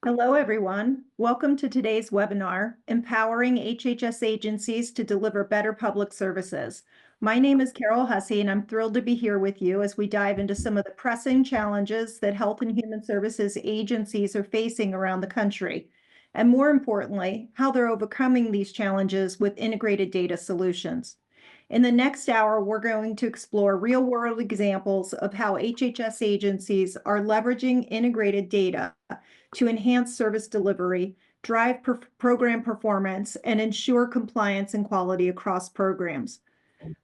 Hello, everyone. Welcome to today's webinar, Empowering HHS Agencies to Deliver Better Public Services. My name is Carol Hussey, and I'm thrilled to be here with you as we dive into some of the pressing challenges that health and human services agencies are facing around the country, and more importantly, how they're overcoming these challenges with integrated data solutions. In the next hour, we're going to explore real-world examples of how HHS agencies are leveraging integrated data to enhance service delivery, drive program performance, and ensure compliance and quality across programs.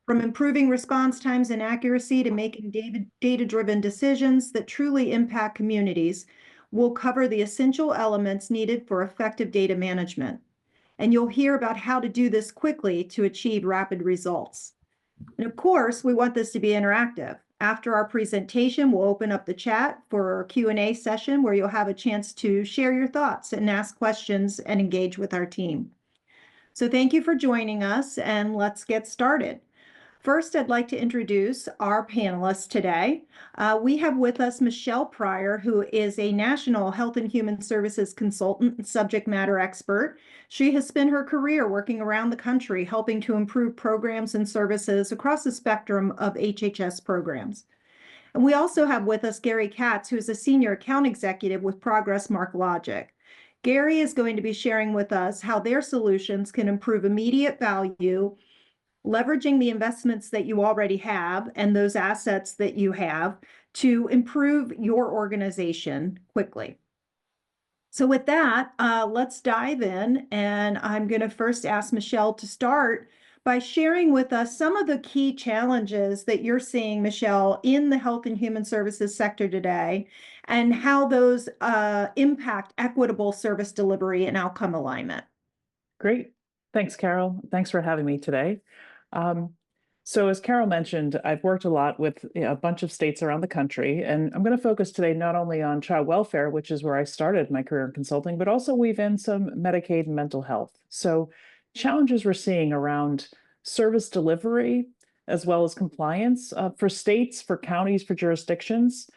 From improving response times and accuracy to making data-driven decisions that truly impact communities, we'll cover the essential elements needed for effective data management. And you'll hear about how to do this quickly to achieve rapid results. And of course, we want this to be interactive. After our presentation, we'll open up the chat for a Q&A session where you'll have a chance to share your thoughts and ask questions and engage with our team. So thank you for joining us, and let's get started. First, I'd like to introduce our panelists today. We have with us Michelle Pryor, who is a national health and human services consultant and subject matter expert. She has spent her career working around the country, helping to improve programs and services across the spectrum of HHS programs. And we also have with us Gary Katz, who is a senior account executive with Progress MarkLogic. Gary is going to be sharing with us how their solutions can improve immediate value, leveraging the investments that you already have and those assets that you have to improve your organization quickly. So with that, let's dive in, and I'm going to first ask Michelle to start by sharing with us some of the key challenges that you're seeing, Michelle, in the health and human services sector today, and how those impact equitable service delivery and outcome alignment. Great. Thanks, Carol. Thanks for having me today. So as Carol mentioned, I've worked a lot with a bunch of states around the country, and I'm going to focus today not only on child welfare, which is where I started my career in consulting, but also weave in some Medicaid and mental health. So challenges we're seeing around service delivery, as well as compliance for states, for counties, for jurisdictions.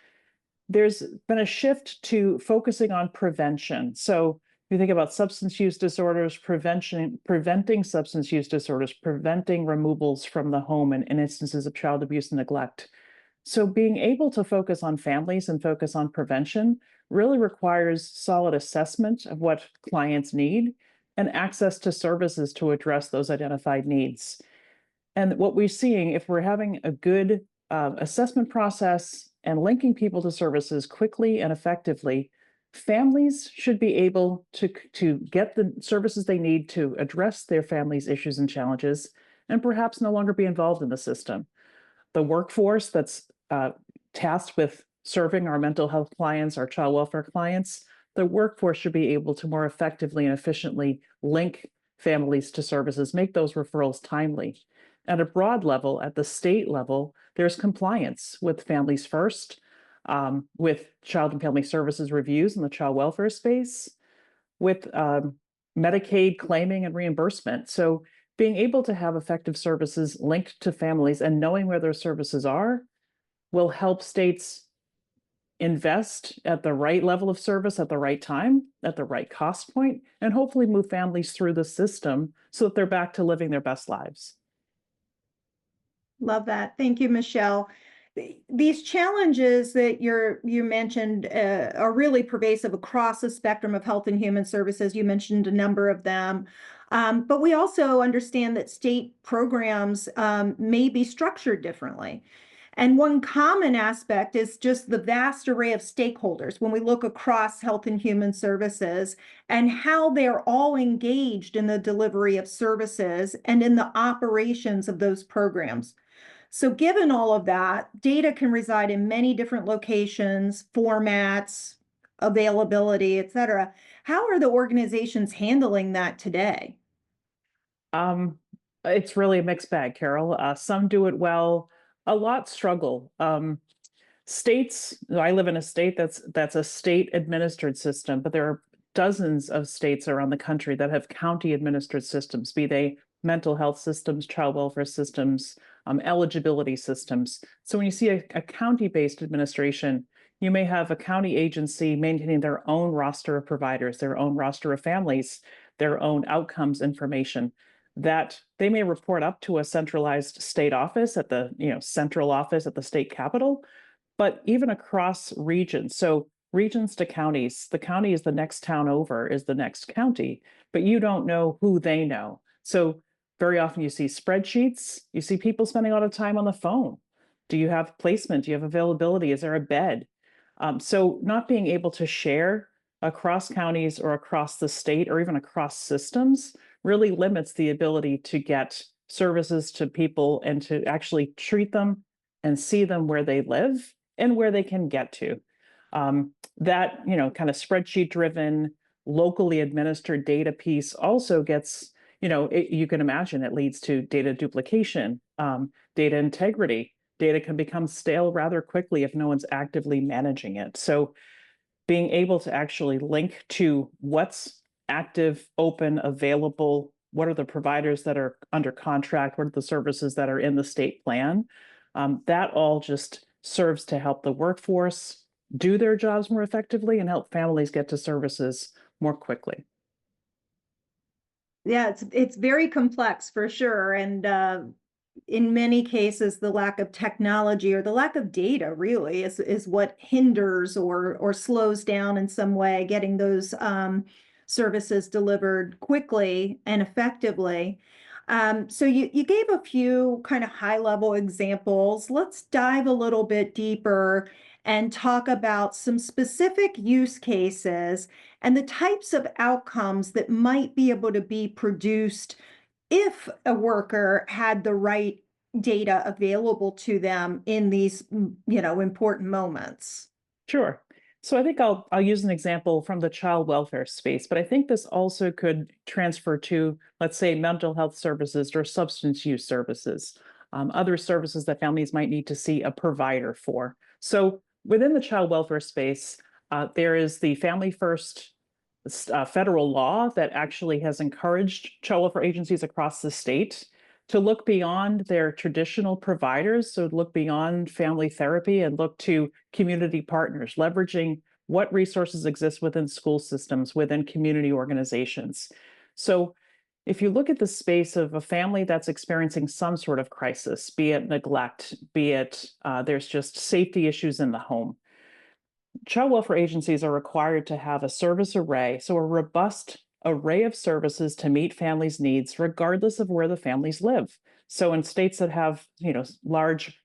There's been a shift to focusing on prevention. So if you think about substance use disorders, preventing substance use disorders, preventing removals from the home and instances of child abuse and neglect. So being able to focus on families and focus on prevention really requires solid assessment of what clients need and access to services to address those identified needs. And what we're seeing, if we're having a good assessment process and linking people to services quickly and effectively, families should be able to get the services they need to address their family's issues and challenges, and perhaps no longer be involved in the system. The workforce that's tasked with serving our mental health clients, our child welfare clients, the workforce should be able to more effectively and efficiently link families to services, make those referrals timely. At a broad level, at the state level, there's compliance with Families First, with child and family services reviews in the child welfare space, with Medicaid claiming and reimbursement. So being able to have effective services linked to families and knowing where those services are will help states invest at the right level of service at the right time, at the right cost point, and hopefully move families through the system so that they're back to living their best lives. Love that. Thank you, Michelle. These challenges that you mentioned are really pervasive across the spectrum of health and human services. You mentioned a number of them, but we also understand that state programs may be structured differently. And one common aspect is just the vast array of stakeholders when we look across health and human services and how they're all engaged in the delivery of services and in the operations of those programs. So given all of that, data can reside in many different locations, formats, availability, et cetera. How are the organizations handling that today? It's really a mixed bag, Carol. Some do it well, a lot struggle. States, I live in a state that's a state administered system, but there are dozens of states around the country that have county administered systems, be they mental health systems, child welfare systems, eligibility systems. So when you see a county-based administration, You may have a county agency maintaining their own roster of providers, their own roster of families, their own outcomes information that they may report up to a centralized state office at the, central office at the state capitol, but even across regions. So regions to counties, the county is the next town over, is the next county, but you don't know who they know. So very often you see spreadsheets, you see people spending a lot of time on the phone. Do you have placement? Do you have availability? Is there a bed? So not being able to share across counties or across the state or even across systems really limits the ability to get services to people and to actually treat them and see them where they live and where they can get to. That, kind of spreadsheet driven, locally administered data piece also gets, you can imagine it leads to data duplication, data integrity. Data can become stale rather quickly if no one's actively managing it. So being able to actually link to what's active, open, available, what are the providers that are under contract, what are the services that are in the state plan, that all just serves to help the workforce do their jobs more effectively and help families get to services more quickly. Yeah, it's very complex for sure. And in many cases, the lack of technology or the lack of data really is what hinders or slows down in some way getting those services delivered quickly and effectively. So you gave a few kind of high level examples. Let's dive a little bit deeper and talk about some specific use cases and the types of outcomes that might be able to be produced if a worker had the right data available to them in these, important moments. Sure. So I think I'll use an example from the child welfare space, but I think this also could transfer to, let's say, mental health services or substance use services, other services that families might need to see a provider for. So within the child welfare space, there is the Family First federal law that actually has encouraged child welfare agencies across the state to look beyond their traditional providers, so look beyond family therapy and look to community partners, leveraging what resources exist within school systems, within community organizations. So if you look at the space of a family that's experiencing some sort of crisis, be it neglect, be it there's just safety issues in the home, child welfare agencies are required to have a service array, so a robust array of services to meet families' needs, regardless of where the families live. So in states that have, large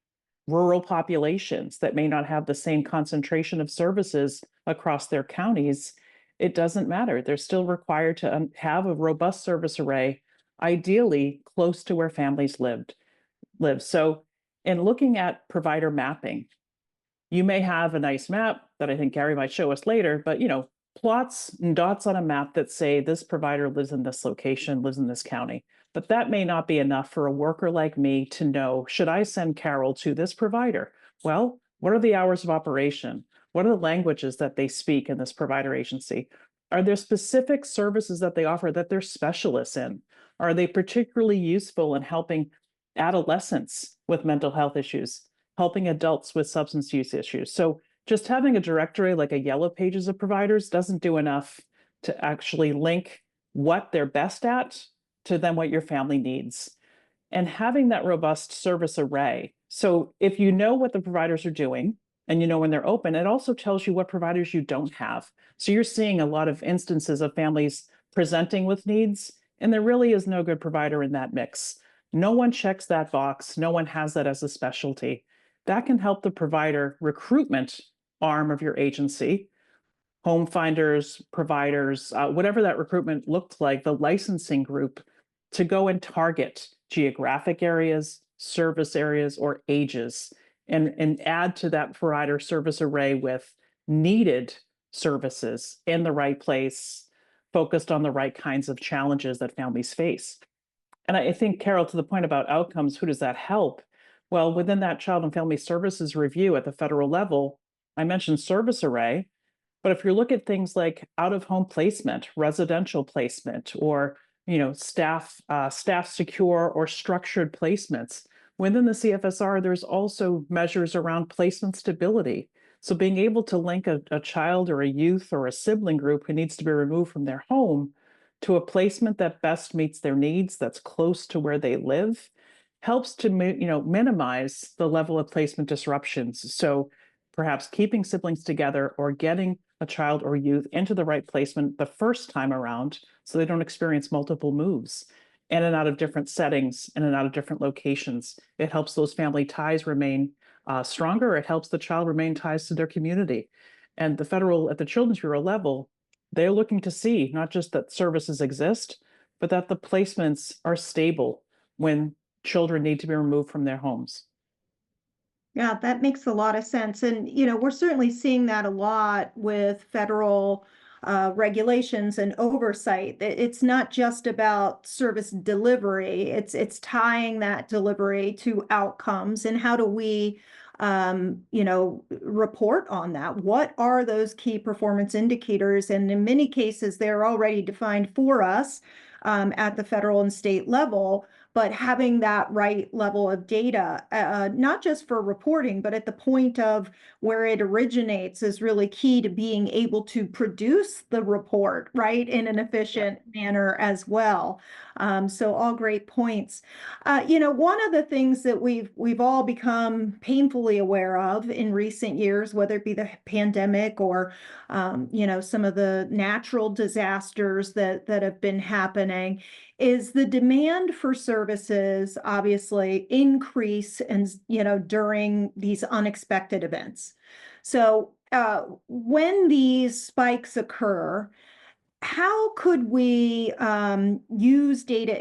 rural populations that may not have the same concentration of services across their counties, it doesn't matter. They're still required to have a robust service array, ideally close to where families live. So in looking at provider mapping, you may have a nice map that I think Gary might show us later, but plots and dots on a map that say this provider lives in this location, lives in this county. But that may not be enough for a worker like me to know, should I send Carol to this provider? Well, what are the hours of operation? What are the languages that they speak in this provider agency? Are there specific services that they offer that they're specialists in? Are they particularly useful in helping adolescents with mental health issues, helping adults with substance use issues? So just having a directory like a yellow pages of providers doesn't do enough to actually link what they're best at to then what your family needs. And having that robust service array. So if you know what the providers are doing and you know when they're open, it also tells you what providers you don't have. So you're seeing a lot of instances of families presenting with needs, and there really is no good provider in that mix. No one checks that box. No one has that as a specialty. That can help the provider recruitment arm of your agency, home finders, providers, whatever that recruitment looked like, the licensing group, to go and target geographic areas, service areas, or ages, and add to that provider service array with needed services in the right place, focused on the right kinds of challenges that families face. And I think, Carol, to the point about outcomes, who does that help? Well, within that Child and Family Services review at the federal level, I mentioned service array, but if you look at things like out-of-home placement, residential placement, or staff secure or structured placements, within the CFSR, there's also measures around placement stability. So being able to link a child or a youth or a sibling group who needs to be removed from their home to a placement that best meets their needs, that's close to where they live, helps to minimize the level of placement disruptions. So perhaps keeping siblings together or getting a child or youth into the right placement the first time around so they don't experience multiple moves in and out of different settings, in and out of different locations. It helps those family ties remain stronger. It helps the child remain ties to their community. And at the Children's Bureau level, they're looking to see not just that services exist, but that the placements are stable when children need to be removed from their homes. Yeah, that makes a lot of sense. And, we're certainly seeing that a lot with federal regulations and oversight. It's not just about service delivery, it's tying that delivery to outcomes. And how do we, report on that? What are those key performance indicators? And in many cases, they're already defined for us at the federal and state level, but having that right level of data, not just for reporting, but at the point of where it originates is really key to being able to produce the report, right, in an efficient manner as well. So all great points. One of the things that we've all become painfully aware of in recent years, whether it be the pandemic or some of the natural disasters that have been happening, is the demand for services obviously increase and during these unexpected events. So when these spikes occur, how could we use data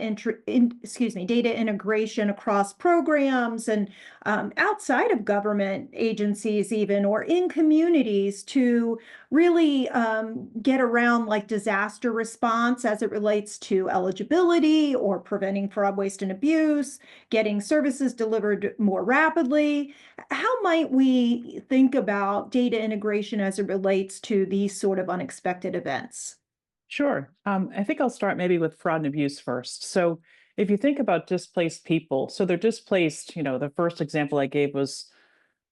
integration across programs and outside of government agencies even, or in communities, to really get around like disaster response as it relates to eligibility or preventing fraud, waste, and abuse, getting services delivered more rapidly? How might we think about data integration as it relates to these sort of unexpected events? Sure. I think I'll start maybe with fraud and abuse first. So, if you think about displaced people, so they're displaced, the first example I gave was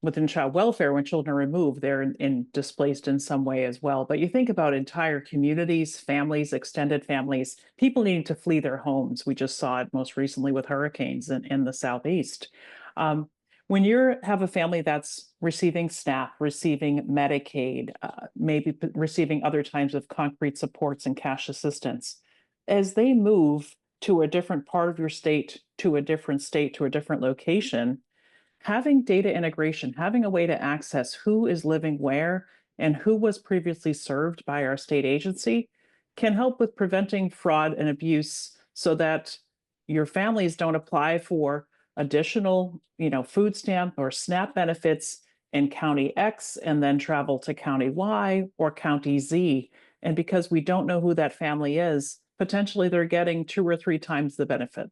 within child welfare. When children are removed, they're displaced in some way as well. But you think about entire communities, families, extended families, people needing to flee their homes. We just saw it most recently with hurricanes in the Southeast. Um, when you have a family that's receiving SNAP, receiving Medicaid, maybe receiving other types of concrete supports and cash assistance, as they move to a different part of your state, to a different state, to a different location, having data integration, having a way to access who is living where and who was previously served by our state agency can help with preventing fraud and abuse so that your families don't apply for additional, food stamp or SNAP benefits in county X and then travel to county Y or county Z. And because we don't know who that family is, potentially they're getting 2 or 3 times the benefit.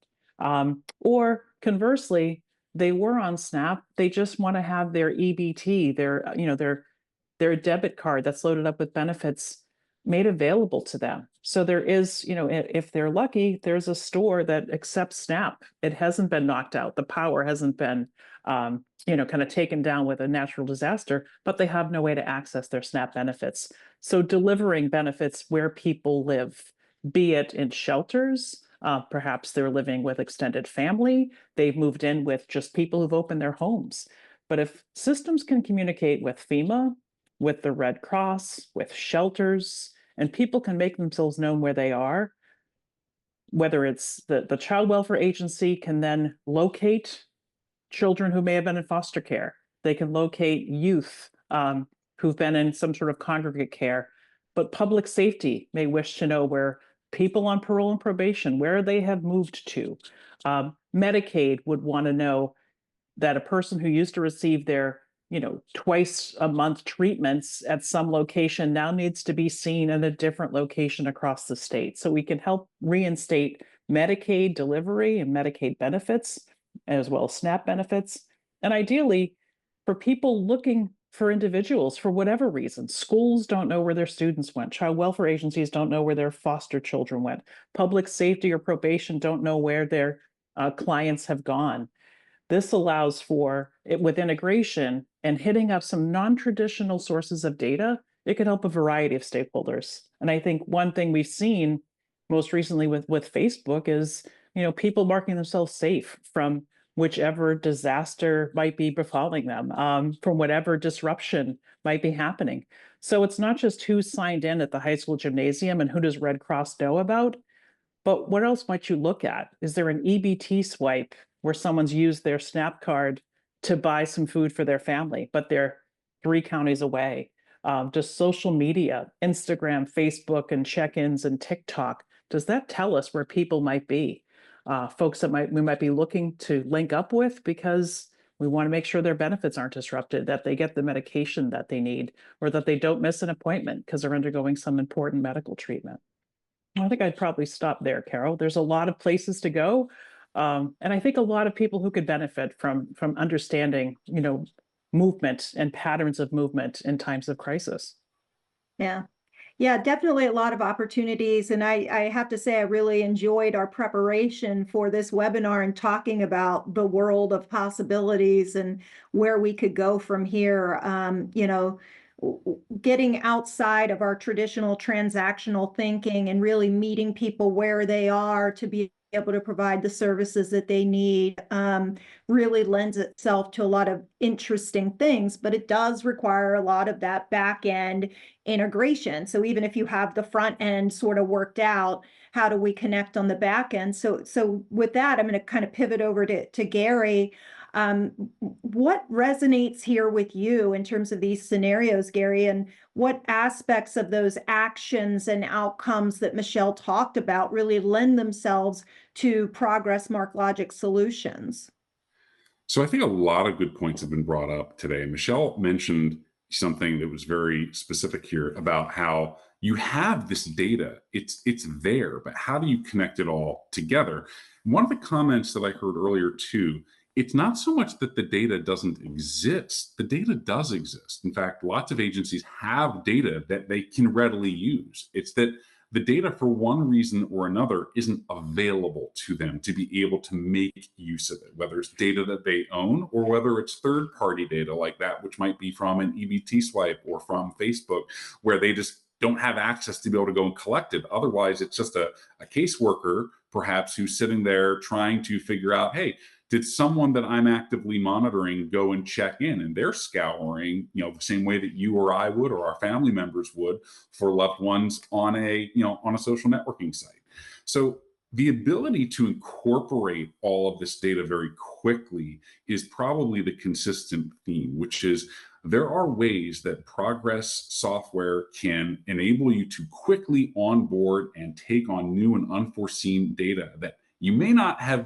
Or conversely, they were on SNAP. They just want to have their EBT, their debit card that's loaded up with benefits made available to them. So there is, if they're lucky, there's a store that accepts SNAP. It hasn't been knocked out. The power hasn't been, kind of taken down with a natural disaster, but they have no way to access their SNAP benefits. So delivering benefits where people live, be it in shelters, perhaps they're living with extended family, they've moved in with just people who've opened their homes. But if systems can communicate with FEMA, with the Red Cross, with shelters, and people can make themselves known where they are, whether it's the child welfare agency can then locate children who may have been in foster care. They can locate youth who've been in some sort of congregate care. But public safety may wish to know where people on parole and probation, where they have moved to. Medicaid would want to know that a person who used to receive their twice a month treatments at some location now needs to be seen in a different location across the state. So we can help reinstate Medicaid delivery and Medicaid benefits, as well as SNAP benefits. And ideally, for people looking for individuals for whatever reason, schools don't know where their students went, child welfare agencies don't know where their foster children went, public safety or probation don't know where their clients have gone. This allows for it with integration and hitting up some non-traditional sources of data. It could help a variety of stakeholders. And I think one thing we've seen most recently with Facebook is, people marking themselves safe from whichever disaster might be befalling them, from whatever disruption might be happening. So it's not just who's signed in at the high school gymnasium and who does Red Cross know about, but what else might you look at? Is there an EBT swipe where someone's used their SNAP card to buy some food for their family, but they're 3 counties away? Just social media, Instagram, Facebook, and check-ins and TikTok. Does that tell us where people might be? Folks that we might be looking to link up with because we want to make sure their benefits aren't disrupted, that they get the medication that they need, or that they don't miss an appointment because they're undergoing some important medical treatment. I think I'd probably stop there, Carol. There's a lot of places to go. And I think a lot of people who could benefit from understanding, movement and patterns of movement in times of crisis. Yeah. Yeah, definitely a lot of opportunities. And I have to say, I really enjoyed our preparation for this webinar and talking about the world of possibilities and where we could go from here. Getting outside of our traditional transactional thinking and really meeting people where they are to be able to provide the services that they need really lends itself to a lot of interesting things, but it does require a lot of that back end integration. So even if you have the front end sort of worked out, how do we connect on the back end? So with that, I'm going to kind of pivot over to Gary. Um, what resonates here with you in terms of these scenarios, Gary, and what aspects of those actions and outcomes that Michelle talked about really lend themselves to Progress MarkLogic solutions? So I think a lot of good points have been brought up today. Michelle mentioned something that was very specific here about how you have this data. It's there, but how do you connect it all together? One of the comments that I heard earlier too, it's not so much that the data doesn't exist. The data does exist. In fact, lots of agencies have data that they can readily use. It's that the data, for one reason or another, isn't available to them to be able to make use of it, whether it's data that they own or whether it's third party data like that, which might be from an EBT swipe or from Facebook, where they just don't have access to be able to go and collect it. Otherwise, it's just a caseworker, perhaps, who's sitting there trying to figure out, hey, did someone that I'm actively monitoring go and check in? And they're scouring, the same way that you or I would, or our family members would, for loved ones on a social networking site. So the ability to incorporate all of this data very quickly is probably the consistent theme, which is there are ways that Progress software can enable you to quickly onboard and take on new and unforeseen data that you may not have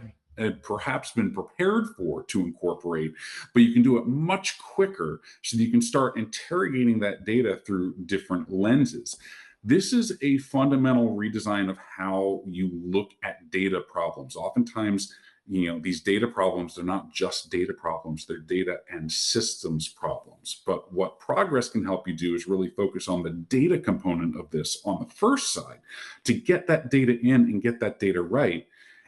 perhaps been prepared for to incorporate, but you can do it much quicker so that you can start interrogating that data through different lenses. This is a fundamental redesign of how you look at data problems. Oftentimes, these data problems, they're not just data problems, they're data and systems problems. But what Progress can help you do is really focus on the data component of this on the first side to get that data in and get that data right,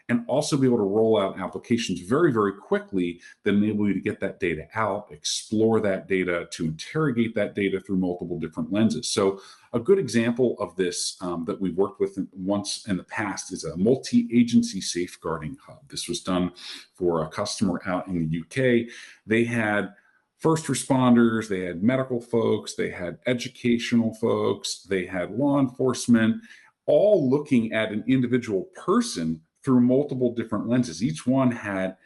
and also be able to roll out applications very, very quickly that enable you to get that data out, explore that data, to interrogate that data through multiple different lenses. So a good example of this that we've worked with once in the past is a multi-agency safeguarding hub. This was done for a customer out in the UK. They had first responders, they had medical folks, they had educational folks, they had law enforcement, all looking at an individual person through multiple different lenses. Each one had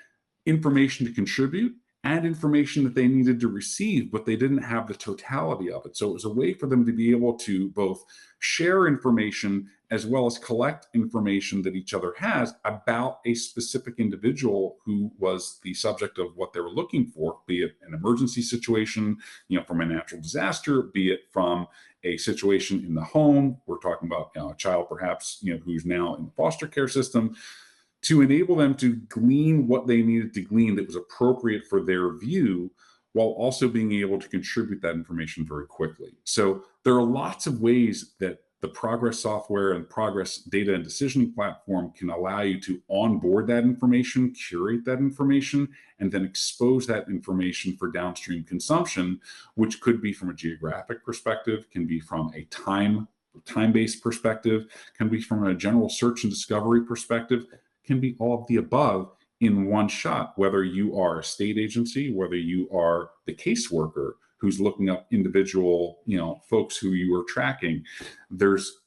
information to contribute and information that they needed to receive, but they didn't have the totality of it. So it was a way for them to be able to both share information as well as collect information that each other has about a specific individual who was the subject of what they were looking for, be it an emergency situation, from a natural disaster, be it from a situation in the home. We're talking about a child perhaps, who's now in the foster care system, to enable them to glean what they needed to glean that was appropriate for their view, while also being able to contribute that information very quickly. So there are lots of ways that the Progress software and Progress data and decisioning platform can allow you to onboard that information, curate that information, and then expose that information for downstream consumption, which could be from a geographic perspective, can be from a time-based perspective, can be from a general search and discovery perspective, can be all of the above in one shot, whether you are a state agency, whether you are the caseworker who's looking up individual, folks who you are tracking. There's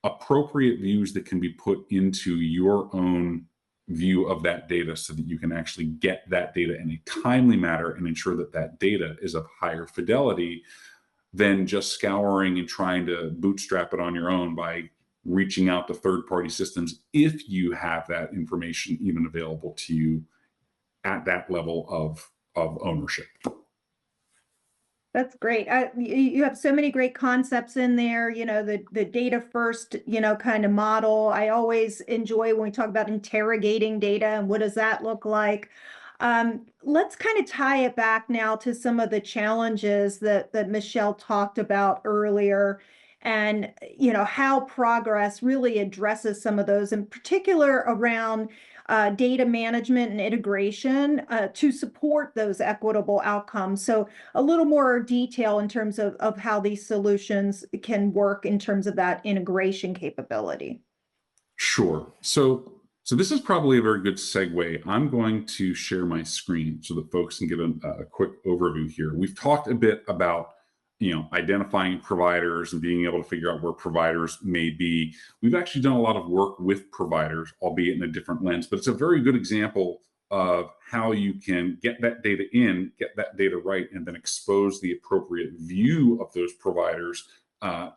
appropriate views that can be put into your own view of that data so that you can actually get that data in a timely manner and ensure that that data is of higher fidelity than just scouring and trying to bootstrap it on your own by reaching out to third-party systems if you have that information even available to you at that level of ownership. That's great. You have so many great concepts in there, the data first, kind of model. I always enjoy when we talk about interrogating data and what does that look like. Let's kind of tie it back now to some of the challenges that Michelle talked about earlier, and how Progress really addresses some of those, in particular around data management and integration to support those equitable outcomes. So a little more detail in terms of how these solutions can work in terms of that integration capability. Sure. So this is probably a very good segue. I'm going to share my screen so that folks can get a quick overview here. We've talked a bit about identifying providers and being able to figure out where providers may be. We've actually done a lot of work with providers, albeit in a different lens, but it's a very good example of how you can get that data in, get that data right, and then expose the appropriate view of those providers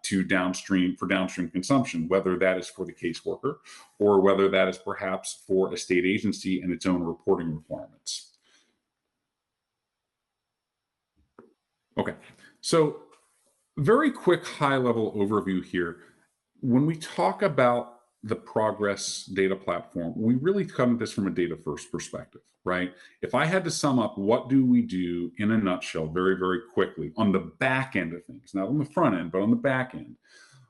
to downstream consumption, whether that is for the caseworker or whether that is perhaps for a state agency and its own reporting requirements. Okay, so very quick high-level overview here. When we talk about the Progress data platform, we really come at this from a data-first perspective, right? If I had to sum up what do we do in a nutshell very, very quickly on the back end of things, not on the front end, but on the back end,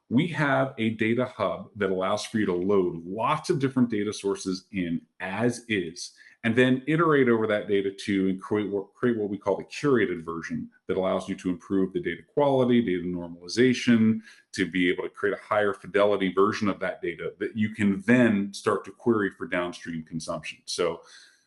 we have a data hub that allows for you to load lots of different data sources in as is, and then iterate over that data to create what we call the curated version that allows you to improve the data quality, data normalization, to be able to create a higher fidelity version of that data that you can then start to query for downstream consumption. So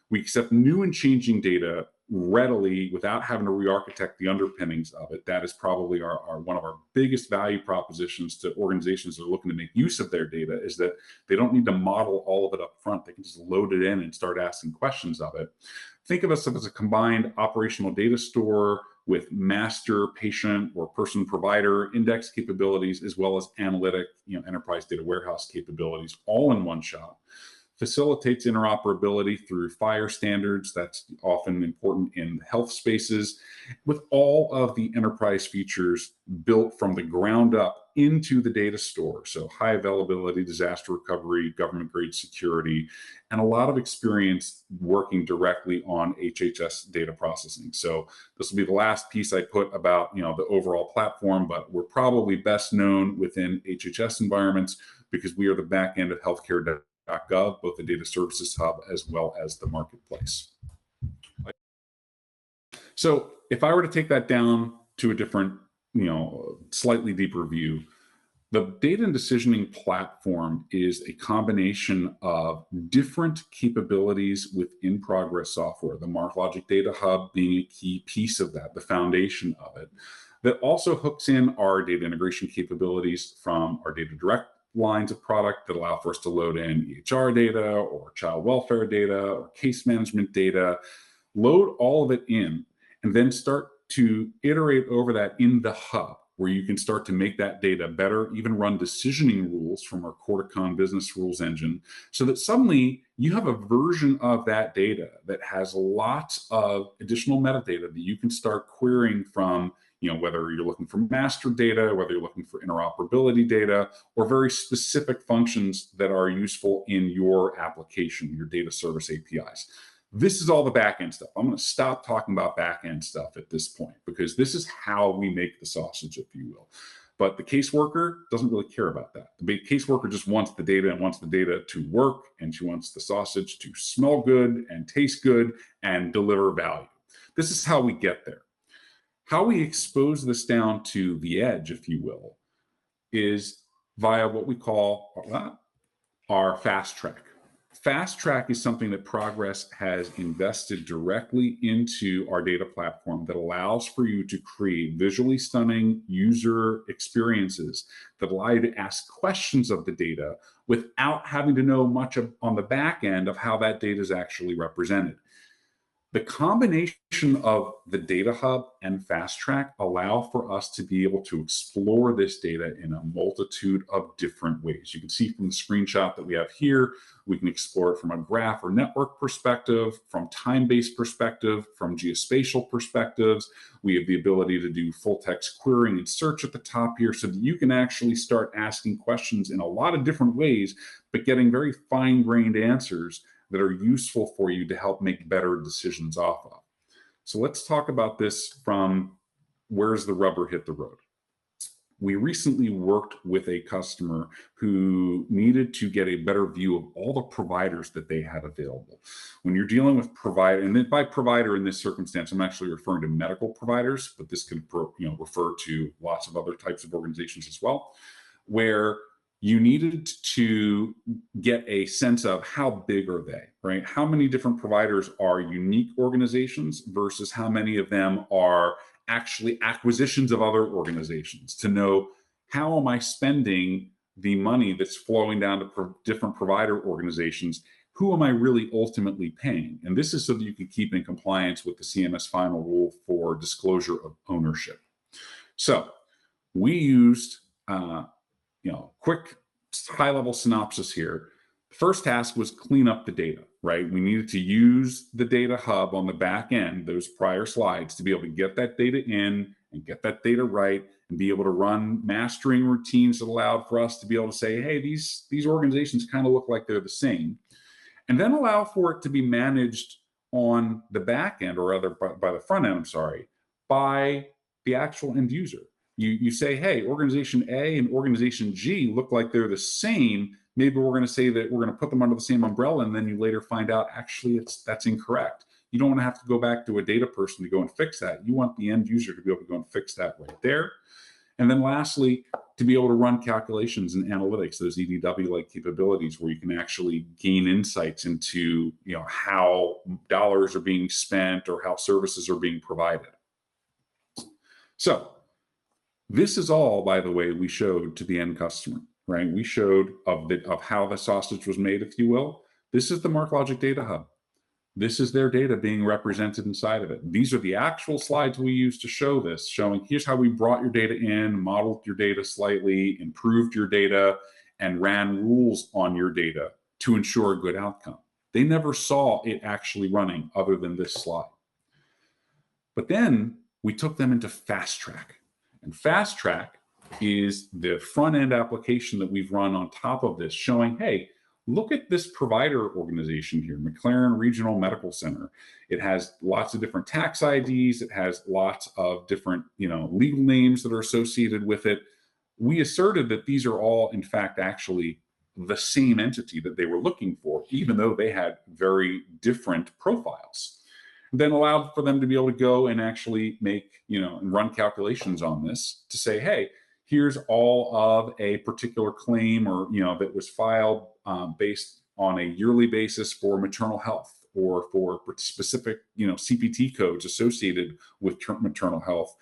we accept new and changing data readily without having to re-architect the underpinnings of it. That is probably one of our biggest value propositions to organizations that are looking to make use of their data, is that they don't need to model all of it up front. They can just load it in and start asking questions of it. Think of us as a combined operational data store with master, patient, or person provider index capabilities, as well as analytic, enterprise data warehouse capabilities, all in one shop. Facilitates interoperability through FHIR standards. That's often important in health spaces, with all of the enterprise features built from the ground up into the data store. So high availability, disaster recovery, government grade security, and a lot of experience working directly on HHS data processing. So this will be the last piece I put about the overall platform, but we're probably best known within HHS environments because we are the back end of healthcare.gov, both the data services hub as well as the marketplace. So if I were to take that down to a different, slightly deeper view, the data and decisioning platform is a combination of different capabilities within Progress software, the MarkLogic Data Hub being a key piece of that, the foundation of it, that also hooks in our data integration capabilities from our data direct lines of product that allow for us to load in EHR data or child welfare data or case management data, load all of it in, and then start to iterate over that in the hub, where you can start to make that data better, even run decisioning rules from our Corticon business rules engine, so that suddenly you have a version of that data that has lots of additional metadata that you can start querying from, whether you're looking for master data, whether you're looking for interoperability data, or very specific functions that are useful in your application, your data service APIs. This is all the back-end stuff. I'm going to stop talking about back-end stuff at this point, because this is how we make the sausage, if you will. But the caseworker doesn't really care about that. The caseworker just wants the data and wants the data to work, and she wants the sausage to smell good and taste good and deliver value. This is how we get there. How we expose this down to the edge, if you will, is via what we call our fast track. Fast track is something that Progress has invested directly into our data platform that allows for you to create visually stunning user experiences that allow you to ask questions of the data without having to know much on the back end of how that data is actually represented. The combination of the Data Hub and Fast Track allow for us to be able to explore this data in a multitude of different ways. You can see from the screenshot that we have here, we can explore it from a graph or network perspective, from time-based perspective, from geospatial perspectives. We have the ability to do full text querying and search at the top here so that you can actually start asking questions in a lot of different ways, but getting very fine-grained answers that are useful for you to help make better decisions off of. So let's talk about this from where's the rubber hit the road. We recently worked with a customer who needed to get a better view of all the providers that they had available. When you're dealing with provider, and by provider in this circumstance, I'm actually referring to medical providers, but this can refer to lots of other types of organizations as well, where you needed to get a sense of how big are they, right? How many different providers are unique organizations versus how many of them are actually acquisitions of other organizations, to know how am I spending the money that's flowing down to different provider organizations? Who am I really ultimately paying? And this is so that you can keep in compliance with the CMS final rule for disclosure of ownership. So we used quick high-level synopsis here. The first task was clean up the data, right? We needed to use the data hub on the back end, those prior slides, to be able to get that data in and get that data right and be able to run mastering routines that allowed for us to be able to say, hey, these organizations kind of look like they're the same. And then allow for it to be managed on the back end, or rather by the front end, by the actual end user. You say, hey, organization A and organization G look like they're the same. Maybe we're going to say that we're going to put them under the same umbrella, and then you later find out actually that's incorrect. You don't want to have to go back to a data person to go and fix that. You want the end user to be able to go and fix that right there. And then lastly, to be able to run calculations and analytics, those EDW-like capabilities where you can actually gain insights into how dollars are being spent or how services are being provided. So this is all, by the way, we showed to the end customer, right? We showed of how the sausage was made, if you will. This is the MarkLogic Data Hub. This is their data being represented inside of it. These are the actual slides we used to show this, showing here's how we brought your data in, modeled your data slightly, improved your data, and ran rules on your data to ensure a good outcome. They never saw it actually running other than this slide. But then we took them into Fast Track. And Fast Track is the front end application that we've run on top of this, showing, hey, look at this provider organization here, McLaren Regional Medical Center. It has lots of different tax IDs. It has lots of different, legal names that are associated with it. We asserted that these are all, in fact, actually the same entity that they were looking for, even though they had very different profiles. Then allowed for them to be able to go and actually make, and run calculations on this to say, hey, here's all of a particular claim or, that was filed based on a yearly basis for maternal health or for specific, CPT codes associated with maternal health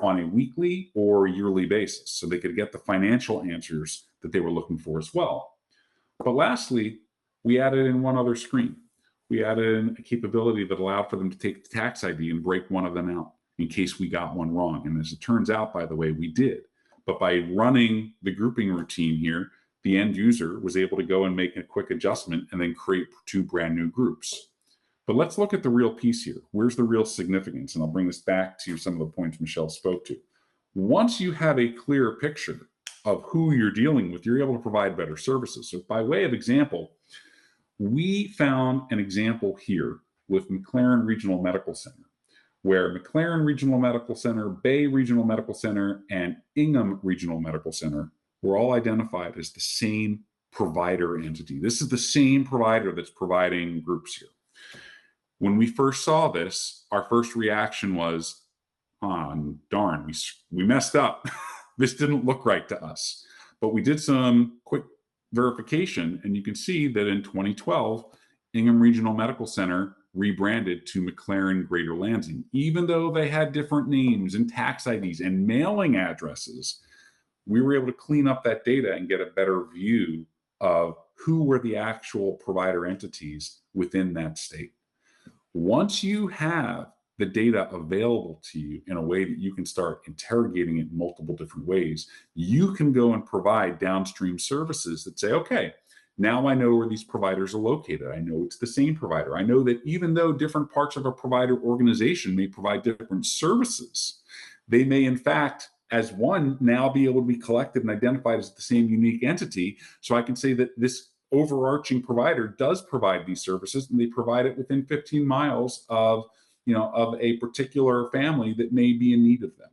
on a weekly or yearly basis. So they could get the financial answers that they were looking for as well. But lastly, we added in one other screen. We added in a capability that allowed for them to take the tax ID and break one of them out in case we got one wrong. And as it turns out, by the way, we did. But by running the grouping routine here, the end user was able to go and make a quick adjustment and then create two brand new groups. But let's look at the real piece here. Where's the real significance? And I'll bring this back to some of the points Michelle spoke to. Once you have a clear picture of who you're dealing with, you're able to provide better services. So by way of example, we found an example here with McLaren Regional Medical Center, where McLaren Regional Medical Center, Bay Regional Medical Center, and Ingham Regional Medical Center were all identified as the same provider entity. This is the same provider that's providing groups here. When we first saw this, our first reaction was, oh, darn, we messed up. This didn't look right to us. But we did some quick verification, and you can see that in 2012, Ingham Regional Medical Center rebranded to McLaren Greater Lansing. Even though they had different names and tax IDs and mailing addresses, we were able to clean up that data and get a better view of who were the actual provider entities within that state. Once you have the data available to you in a way that you can start interrogating it in multiple different ways, you can go and provide downstream services that say, okay, now I know where these providers are located. I know it's the same provider. I know that even though different parts of a provider organization may provide different services, they may in fact, as one, now be able to be collected and identified as the same unique entity. So I can say that this overarching provider does provide these services, and they provide it within 15 miles of a particular family that may be in need of them.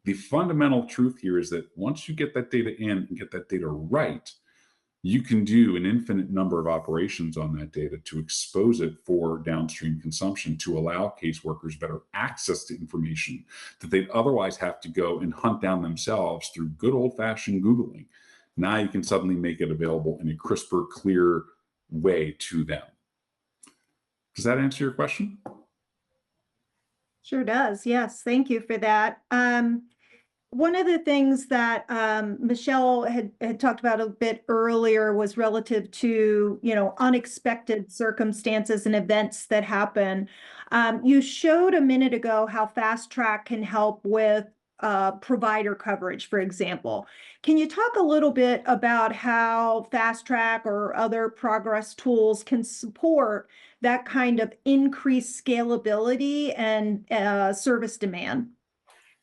The fundamental truth here is that once you get that data in and get that data right, you can do an infinite number of operations on that data to expose it for downstream consumption, to allow caseworkers better access to information that they'd otherwise have to go and hunt down themselves through good old-fashioned Googling. Now you can suddenly make it available in a crisper, clear way to them. Does that answer your question? Sure does. Yes, thank you for that. One of the things that Michelle had talked about a bit earlier was relative to, unexpected circumstances and events that happen. You showed a minute ago how Fast Track can help with provider coverage, for example. Can you talk a little bit about how Fast Track or other progress tools can support that kind of increased scalability and service demand?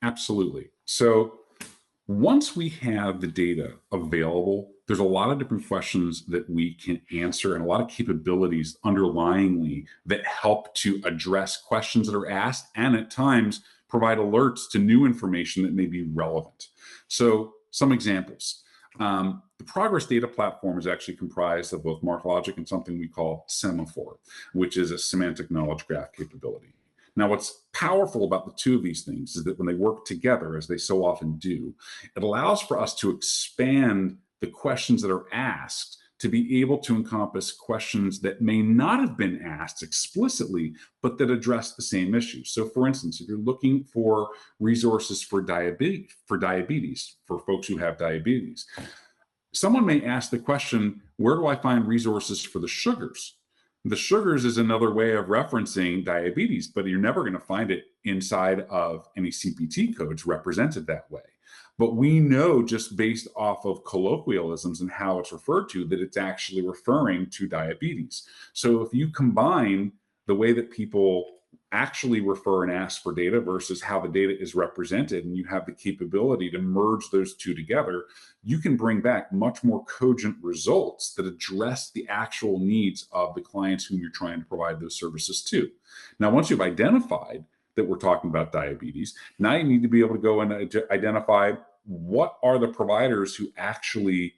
Absolutely. So once we have the data available, there's a lot of different questions that we can answer and a lot of capabilities underlyingly that help to address questions that are asked and at times provide alerts to new information that may be relevant. So some examples. The Progress Data Platform is actually comprised of both MarkLogic and something we call Semaphore, which is a semantic knowledge graph capability. Now, what's powerful about the two of these things is that when they work together, as they so often do, it allows for us to expand the questions that are asked to be able to encompass questions that may not have been asked explicitly, but that address the same issue. So for instance, if you're looking for resources for diabetes, for folks who have diabetes, someone may ask the question, where do I find resources for the sugars? The sugars is another way of referencing diabetes, but you're never going to find it inside of any CPT codes represented that way. But we know just based off of colloquialisms and how it's referred to that it's actually referring to diabetes. So if you combine the way that people actually refer and ask for data versus how the data is represented, and you have the capability to merge those two together, you can bring back much more cogent results that address the actual needs of the clients whom you're trying to provide those services to. Now, once you've identified that we're talking about diabetes, now you need to be able to go and identify what are the providers who actually,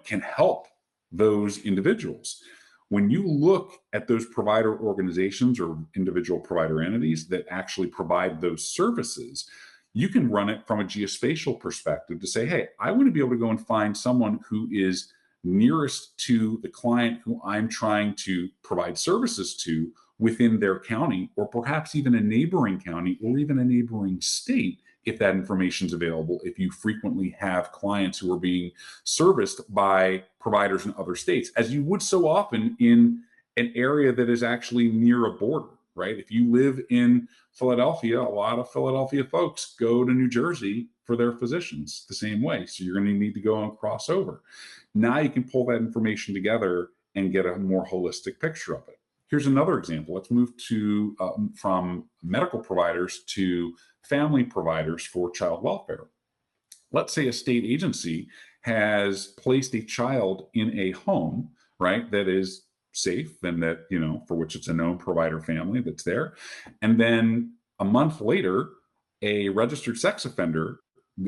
can help those individuals. When you look at those provider organizations or individual provider entities that actually provide those services, you can run it from a geospatial perspective to say, hey, I want to be able to go and find someone who is nearest to the client who I'm trying to provide services to within their county, or perhaps even a neighboring county or even a neighboring state, if that information is available, if you frequently have clients who are being serviced by providers in other states, as you would so often in an area that is actually near a border, right? If you live in Philadelphia, a lot of Philadelphia folks go to New Jersey for their physicians the same way. So you're going to need to go and cross over. Now you can pull that information together and get a more holistic picture of it. Here's another example. Let's move to from medical providers to family providers for child welfare. Let's say a state agency has placed a child in a home, right, that is safe and that, for which it's a known provider family that's there. And then A month later, a registered sex offender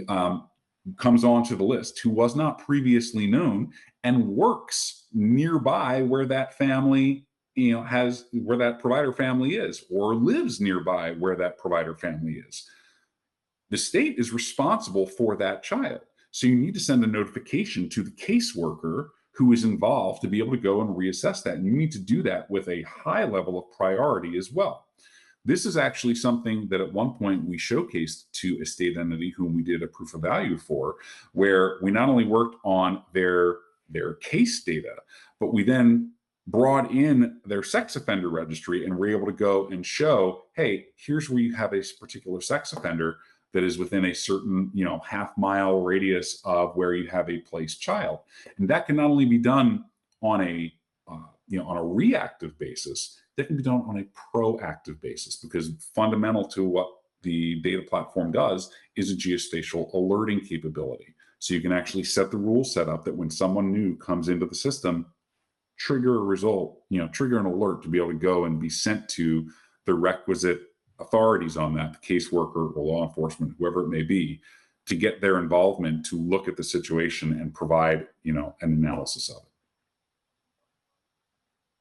um, comes onto the list who was not previously known and works nearby where that family has where that provider family is, or lives nearby where that provider family is. The state is responsible for that child. So you need to send a notification to the caseworker who is involved to be able to go and reassess that. And you need to do that with a high level of priority as well. This is actually something that at one point we showcased to a state entity whom we did a proof of value for, where we not only worked on their case data, but we then brought in their sex offender registry and were able to go and show, hey, here's where you have a particular sex offender that is within a certain half-mile radius of where you have a placed child. And that can not only be done on on a reactive basis, that can be done on a proactive basis, because fundamental to what the data platform does is a geospatial alerting capability. So you can actually set the rule set up that when someone new comes into the system, trigger a result, trigger an alert to be able to go and be sent to the requisite authorities on that, the caseworker or law enforcement, whoever it may be, to get their involvement to look at the situation and provide, an analysis of it.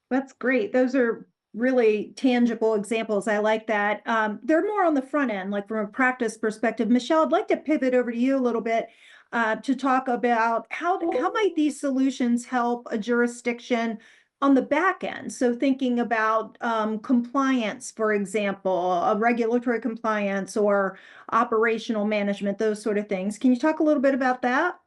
That's great. Those are really tangible examples. I like that. They're more on the front end, like from a practice perspective. Michelle, I'd like to pivot over to you a little bit to talk about how might these solutions help a jurisdiction on the back end. So thinking about compliance, for example, regulatory compliance or operational management, those sort of things. Can you talk a little bit about that?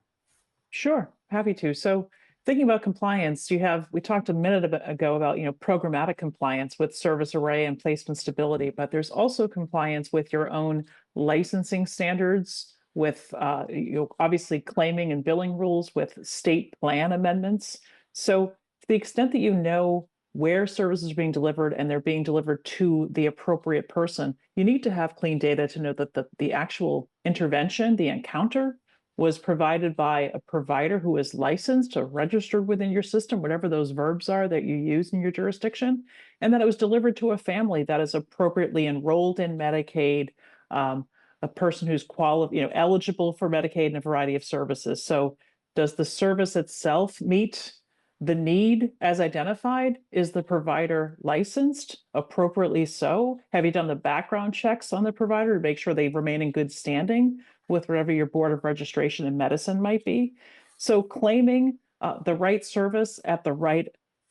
Sure, happy to. So thinking about compliance, we talked a minute ago about, programmatic compliance with service array and placement stability, but there's also compliance with your own licensing standards, with obviously claiming and billing rules, with state plan amendments. So to the extent that you know where services are being delivered and they're being delivered to the appropriate person, you need to have clean data to know that the actual intervention, the encounter, was provided by a provider who is licensed or registered within your system, whatever those verbs are that you use in your jurisdiction, and that it was delivered to a family that is appropriately enrolled in Medicaid, a person who's eligible for Medicaid and a variety of services. So does the service itself meet the need as identified? Is the provider licensed appropriately so? Have you done the background checks on the provider to make sure they remain in good standing with whatever your board of registration in medicine might be? So claiming the right service at the right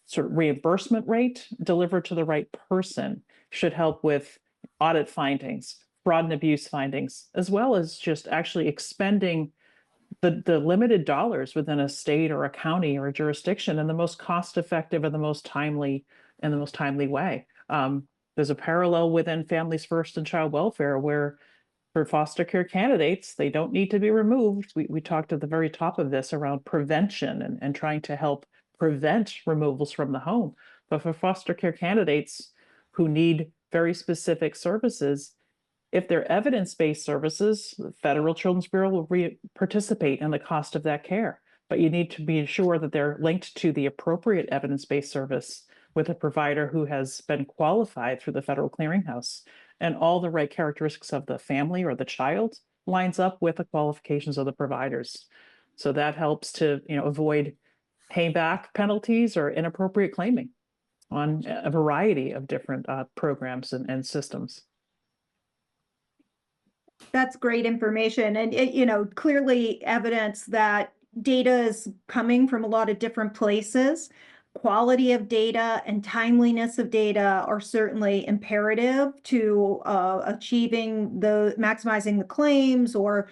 sort of reimbursement rate delivered to the right person should help with audit findings, fraud and abuse findings, as well as just actually expending the limited dollars within a state or a county or a jurisdiction in the most cost effective and the most timely way. There's a parallel within Families First and Child Welfare, where for foster care candidates, they don't need to be removed. We talked at the very top of this around prevention and trying to help prevent removals from the home. But for foster care candidates who need very specific services, if they're evidence-based services, the Federal Children's Bureau will participate in the cost of that care. But you need to be sure that they're linked to the appropriate evidence-based service with a provider who has been qualified through the Federal Clearinghouse, and all the right characteristics of the family or the child lines up with the qualifications of the providers. So that helps to avoid payback penalties or inappropriate claiming on a variety of different programs and systems. That's great information. And it, clearly evidence that data is coming from a lot of different places. Quality of data and timeliness of data are certainly imperative to maximizing the claims or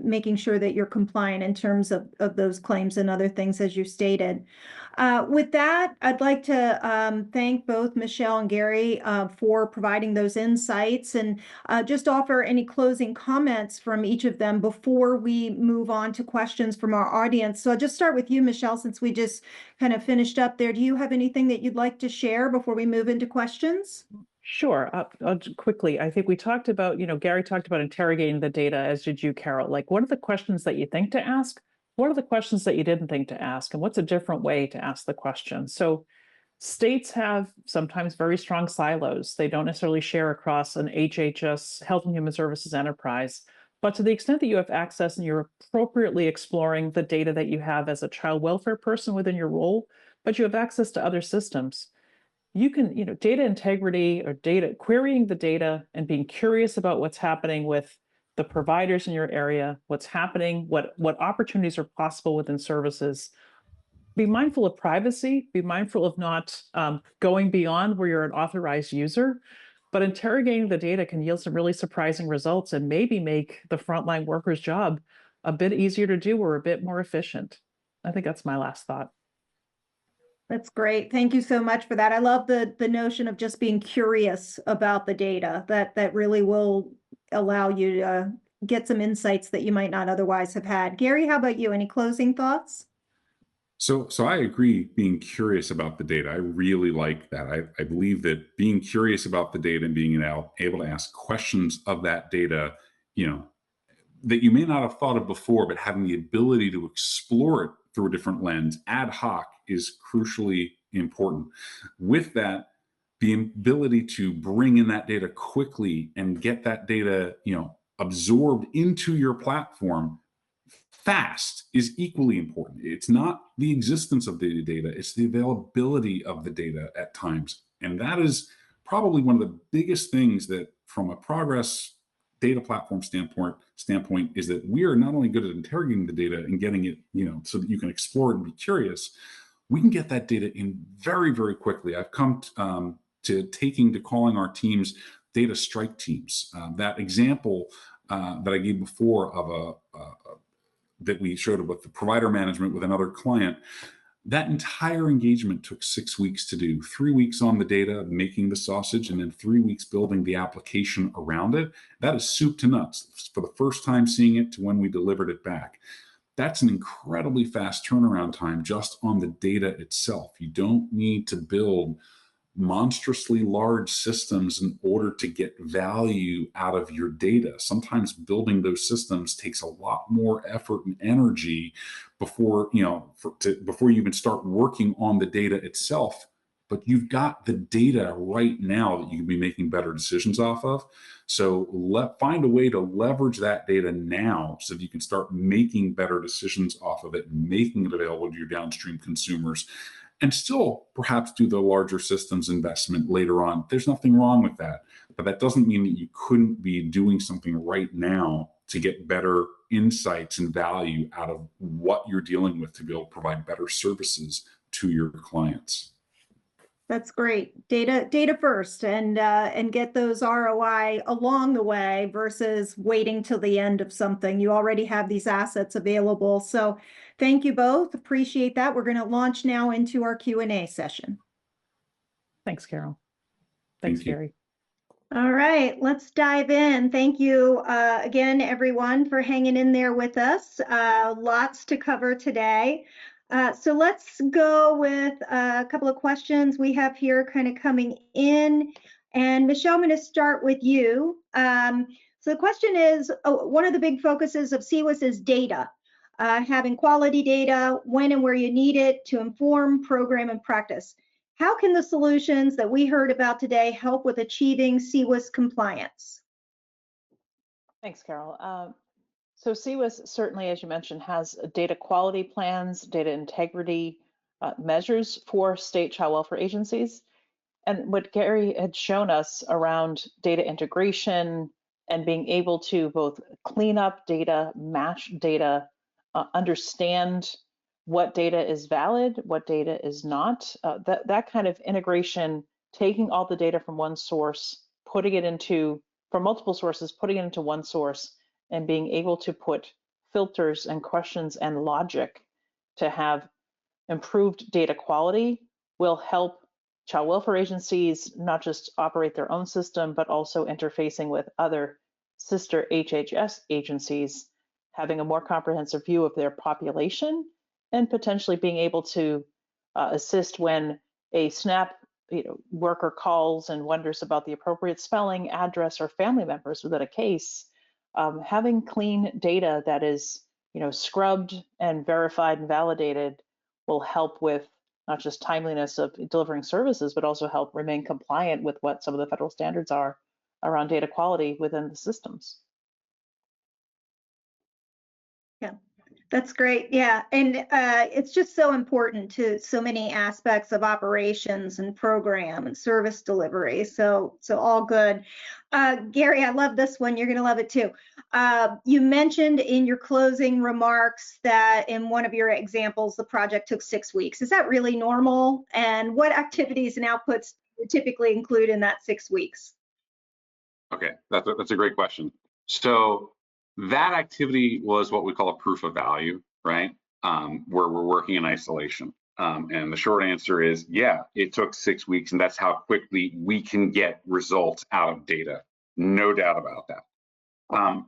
making sure that you're compliant in terms of those claims and other things, as you stated. With that, I'd like to thank both Michelle and Gary for providing those insights, and just offer any closing comments from each of them before we move on to questions from our audience. So I'll just start with you, Michelle, since we just kind of finished up there. Do you have anything that you'd like to share before we move into questions? Sure. Quickly, I think we talked about, Gary talked about interrogating the data, as did you, Carol. Like, what are the questions that you think to ask? What are the questions that you didn't think to ask? And what's a different way to ask the question? So States have sometimes very strong silos. They don't necessarily share across an HHS, Health and Human Services enterprise. But to the extent that you have access and you're appropriately exploring the data that you have as a child welfare person within your role, but you have access to other systems, you can, data integrity or data querying the data and being curious about what's happening with the providers in your area, what's happening, what opportunities are possible within services. Be mindful of privacy, be mindful of not going beyond where you're an authorized user, but interrogating the data can yield some really surprising results and maybe make the frontline worker's job a bit easier to do or a bit more efficient. I think that's my last thought. That's great. Thank you so much for that. I love the notion of just being curious about the data. That really will allow you to get some insights that you might not otherwise have had. Gary, how about you? Any closing thoughts? So I agree. Being curious about the data, I really like that. I believe that being curious about the data and being able to ask questions of that data, you know, that you may not have thought of before, but having the ability to explore it through a different lens, ad hoc, is crucially important. With that, the ability to bring in that data quickly and get that data, absorbed into your platform fast is equally important. It's not the existence of the data, it's the availability of the data at times. And that is probably one of the biggest things that, from a progress data platform standpoint, is that we are not only good at interrogating the data and getting it, so that you can explore it and be curious, we can get that data in very, very quickly. I've come to calling our teams data strike teams. That example that I gave before of that we showed with the provider management with another client, that entire engagement took 6 weeks to do. 3 weeks on the data, making the sausage, and then 3 weeks building the application around it. That is soup to nuts. For the first time seeing it to when we delivered it back. That's an incredibly fast turnaround time just on the data itself. You don't need to build monstrously large systems in order to get value out of your data. Sometimes building those systems takes a lot more effort and energy before before you even start working on the data itself. But you've got the data right now that you can be making better decisions off of. So find a way to leverage that data now so that you can start making better decisions off of it and making it available to your downstream consumers, and still perhaps do the larger systems investment later on. There's nothing wrong with that. But that doesn't mean that you couldn't be doing something right now to get better insights and value out of what you're dealing with to be able to provide better services to your clients. That's great. Data first, and get those ROI along the way versus waiting till the end of something. You already have these assets available. So thank you both. Appreciate that. We're going to launch now into our Q&A session. Thanks, Carol. Thanks, Thank you. Gary. All right, let's dive in. Thank you again, everyone, for hanging in there with us. Lots to cover today. So let's go with a couple of questions we have here kind of coming in. And Michelle, I'm going to start with you. So the question is, one of the big focuses of CWIS is data, having quality data when and where you need it to inform program and practice. How can the solutions that we heard about today help with achieving CWIS compliance? Thanks, Carol. So CWIS certainly, as you mentioned, has data quality plans, data integrity measures for state child welfare agencies. And what Gary had shown us around data integration and being able to both clean up data, match data, understand what data is valid, what data is not, that kind of integration, taking all the data from one source, putting it into, from multiple sources, putting it into one source, and being able to put filters and questions and logic to have improved data quality will help child welfare agencies not just operate their own system, but also interfacing with other sister HHS agencies, having a more comprehensive view of their population, and potentially being able to assist when a SNAP worker calls and wonders about the appropriate spelling, address, or family members within a case. Having clean data that is scrubbed and verified and validated will help with not just timeliness of delivering services, but also help remain compliant with what some of the federal standards are around data quality within the systems. Yeah, that's great. Yeah, and it's just so important to so many aspects of operations and program and service delivery. So all good. Gary, I love this one. You're going to love it too. You mentioned in your closing remarks that in one of your examples, the project took 6 weeks. Is that really normal? And what activities and outputs do you typically include in that 6 weeks? Okay, that's a great question. So that activity was what we call a proof of value, right? Where we're working in isolation. And the short answer is, yeah, it took 6 weeks, and that's how quickly we can get results out of data. No doubt about that.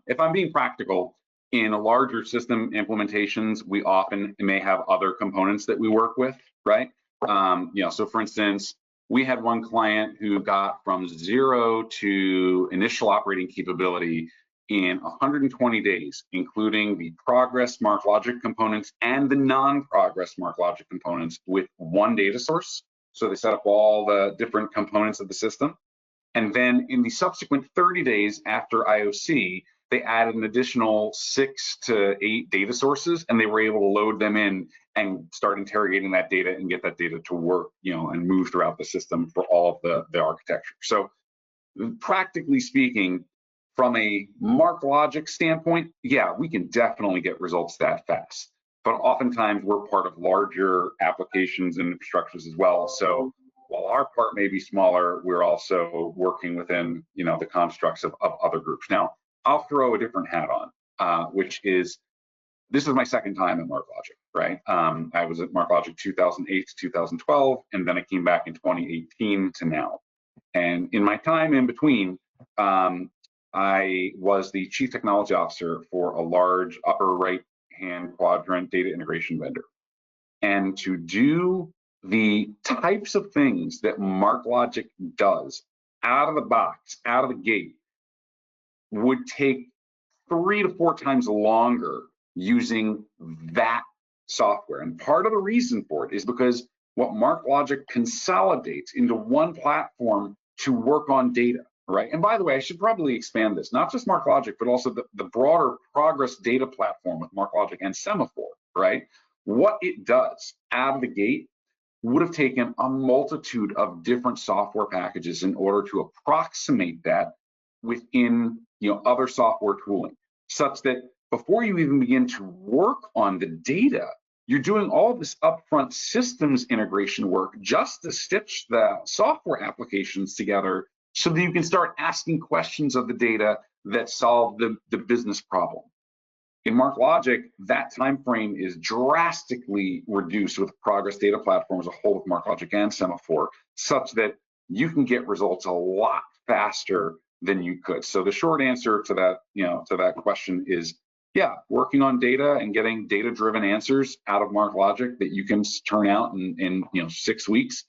If I'm being practical, in a larger system implementations, we often may have other components that we work with, right? So for instance, we had one client who got from 0 to initial operating capability in 120 days, including the progress MarkLogic components and the non-progress MarkLogic components with one data source. So they set up all the different components of the system. And then in the subsequent 30 days after IOC, they added an additional 6 to 8 data sources, and they were able to load them in and start interrogating that data and get that data to work, and move throughout the system for all of the architecture. So practically speaking, from a MarkLogic standpoint, yeah, we can definitely get results that fast. But oftentimes we're part of larger applications and infrastructures as well. So while our part may be smaller, we're also working within, the constructs of other groups. Now, I'll throw a different hat on, which is, this is my second time at MarkLogic, right? I was at MarkLogic 2008 to 2012, and then I came back in 2018 to now. And in my time in between, I was the chief technology officer for a large upper right-hand quadrant data integration vendor. And to do the types of things that MarkLogic does out of the box, out of the gate, would take 3 to 4 times longer using that software. And part of the reason for it is because what MarkLogic consolidates into one platform to work on data, right? And by the way, I should probably expand this, not just MarkLogic, but also the broader progress data platform with MarkLogic and Semaphore, right? What it does out of the gate would have taken a multitude of different software packages in order to approximate that within other software tooling, such that before you even begin to work on the data, you're doing all this upfront systems integration work just to stitch the software applications together so that you can start asking questions of the data that solve the business problem. In MarkLogic, that time frame is drastically reduced with Progress Data Platform as a whole with MarkLogic and Semaphore, such that you can get results a lot faster than you could. So the short answer to that, to that question is, yeah, working on data and getting data-driven answers out of MarkLogic that you can turn out in 6 weeks,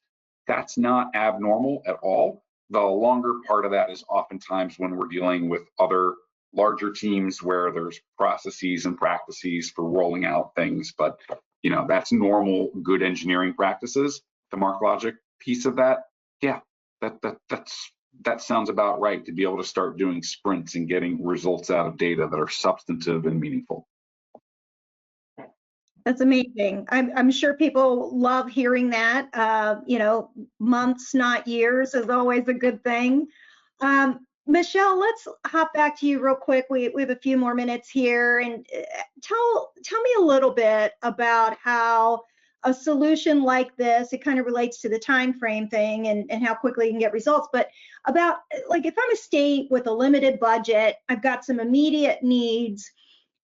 that's not abnormal at all. The longer part of that is oftentimes when we're dealing with other larger teams where there's processes and practices for rolling out things, but that's normal good engineering practices. The MarkLogic piece of that, yeah, that sounds about right, to be able to start doing sprints and getting results out of data that are substantive and meaningful. That's amazing. I'm sure people love hearing that. Months, not years, is always a good thing. Michelle, let's hop back to you real quick. We have a few more minutes here, and tell me a little bit about how a solution like this, it kind of relates to the time frame thing and how quickly you can get results, but about, like, if I'm a state with a limited budget, I've got some immediate needs,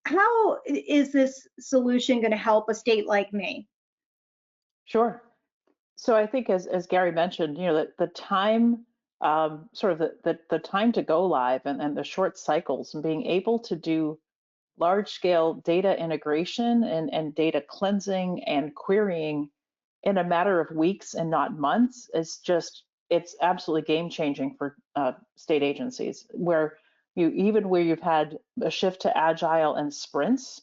how is this solution going to help a state like me? Sure. So I think as Gary mentioned, the time, sort of the time to go live and the short cycles and being able to do large scale data integration and data cleansing and querying in a matter of weeks and not months is just, it's absolutely game changing for state agencies, where you've had a shift to agile and sprints,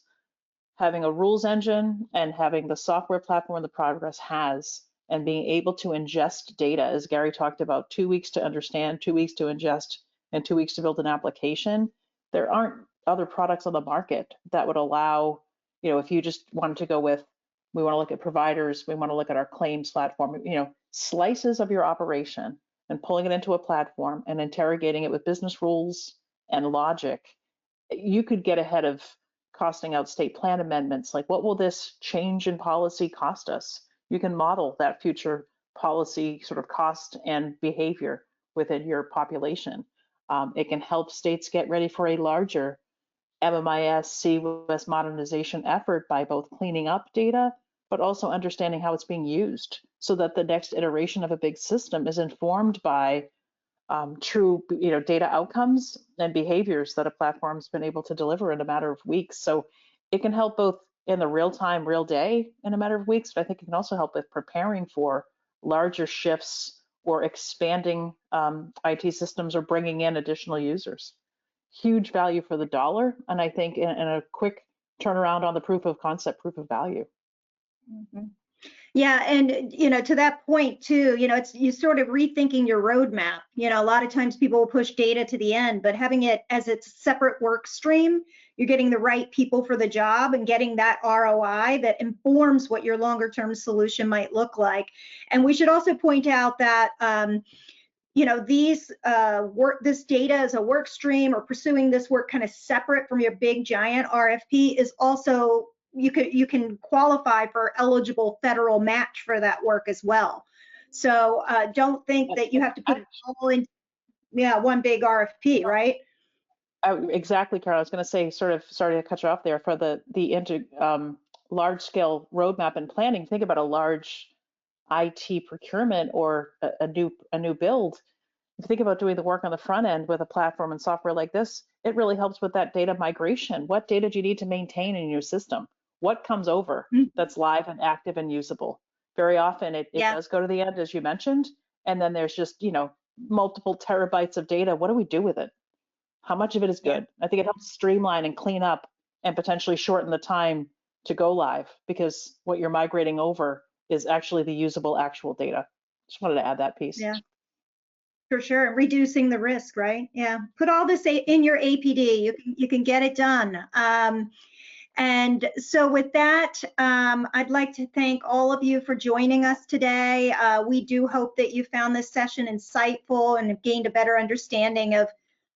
having a rules engine and having the software platform the Progress has and being able to ingest data, as Gary talked about, 2 weeks to understand, 2 weeks to ingest, and 2 weeks to build an application. There aren't other products on the market that would allow, if you just wanted to go with, we want to look at providers, we want to look at our claims platform, slices of your operation and pulling it into a platform and interrogating it with business rules and logic. You could get ahead of costing out state plan amendments. Like, what will this change in policy cost us? You can model that future policy sort of cost and behavior within your population. It can help states get ready for a larger MMIS CWS modernization effort by both cleaning up data, but also understanding how it's being used so that the next iteration of a big system is informed by true data outcomes and behaviors that a platform's been able to deliver in a matter of weeks. So it can help both in the real time, real day in a matter of weeks, but I think it can also help with preparing for larger shifts or expanding IT systems or bringing in additional users. Huge value for the dollar, and I think in a quick turnaround on the proof of concept, proof of value. Mm-hmm. Yeah, and to that point too, it's you sort of rethinking your roadmap. A lot of times people will push data to the end, but having it as its separate work stream, you're getting the right people for the job and getting that ROI that informs what your longer term solution might look like. And we should also point out that this data as a work stream or pursuing this work kind of separate from your big giant RFP is also, you can qualify for eligible federal match for that work as well. So don't think that you have to put it all in one big RFP, right? Exactly, Carol. I was going to say, sort of, sorry to cut you off there, for the large scale roadmap and planning. Think about a large IT procurement or a new build. If you think about doing the work on the front end with a platform and software like this, it really helps with that data migration. What data do you need to maintain in your system? What comes over that's live and active and usable? Very often it does go to the end, as you mentioned, and then there's just multiple terabytes of data. What do we do with it? How much of it is good? I think it helps streamline and clean up and potentially shorten the time to go live, because what you're migrating over is actually the usable actual data. Just wanted to add that piece. Yeah, for sure. Reducing the risk, right? Yeah. Put all this in your APD. You can get it done. And so with that, I'd like to thank all of you for joining us today. We do hope that you found this session insightful and have gained a better understanding of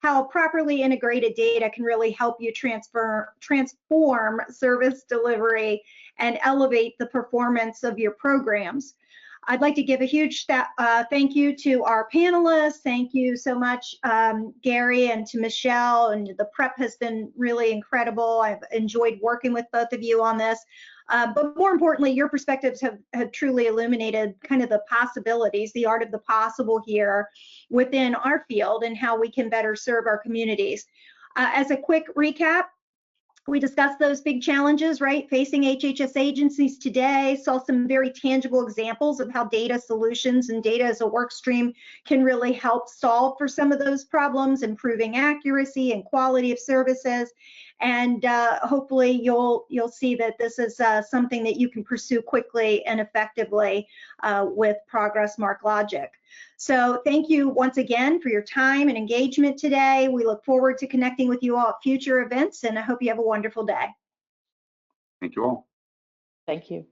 how properly integrated data can really help you transform service delivery and elevate the performance of your programs. I'd like to give a huge thank you to our panelists. Thank you so much, Gary, and to Michelle. And the prep has been really incredible. I've enjoyed working with both of you on this. But more importantly, your perspectives have truly illuminated kind of the possibilities, the art of the possible here within our field and how we can better serve our communities. As a quick recap, we discussed those big challenges, right, facing HHS agencies today, saw some very tangible examples of how data solutions and data as a work stream can really help solve for some of those problems, improving accuracy and quality of services. And hopefully you'll see that this is something that you can pursue quickly and effectively with Progress Mark Logic. So thank you once again for your time and engagement today. We look forward to connecting with you all at future events, and I hope you have a wonderful day. Thank you all. Thank you.